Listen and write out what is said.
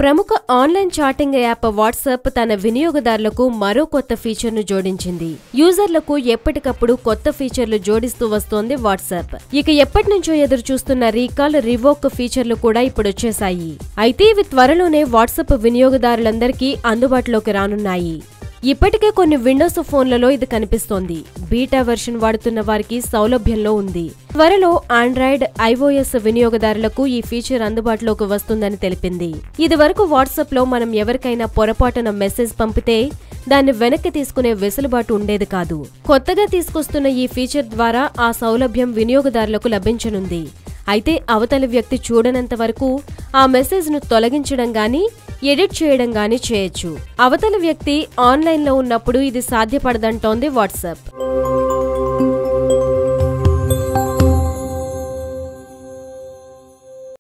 ప్రముఖ online chatting app WhatsApp తన వినియోగదారులకు మరో కొత్త ఫీచర్ను జోడించింది. యూజర్లకు ఎప్పటికప్పుడు కొత్త ఫీచర్లు జోడిస్తూ వస్తోంది వాట్సాప్. ఇక ఎప్పటినుంచో ఎదురు చూస్తున్న రీకాల్, రివోక్ ఫీచర్లు కూడా ఇప్పుడొచ్చేశాయి. అయితే ఇవి త్వరలోనే వాట్సాప్ వినియోగదారులందరికీ అందుబాటులోకి రానున్నాయి. ఇప్పటికే కొన్ని విండోస్ ఫోన్లలో ఇది కనిపిస్తోంది. బీటా వెర్షన్ వాడుతున్న వారికి సౌలభ్యంలో ఉంది. త్వరలో ఆండ్రాయిడ్, ఐఓఎస్ వినియోగదారులకు ఈ ఫీచర్ అందుబాటులోకి వస్తుందని తెలిపింది. ఇదివరకు వాట్సాప్ లో మనం ఎవరికైనా పొరపాటున మెసేజ్ పంపితే దాన్ని వెనక్కి తీసుకునే వెసులుబాటు ఉండేది కాదు. కొత్తగా తీసుకొస్తున్న ఈ ఫీచర్ ద్వారా ఆ సౌలభ్యం వినియోగదారులకు లభించనుంది. అయితే అవతలి వ్యక్తి చూడనంత వరకు ఆ మెసేజ్ ను తొలగించడం గానీ, ఎడిట్ చేయడం గానీ చేయొచ్చు. అవతలి వ్యక్తి ఆన్లైన్లో ఉన్నప్పుడు ఇది సాధ్యపడదంటోంది వాట్సాప్.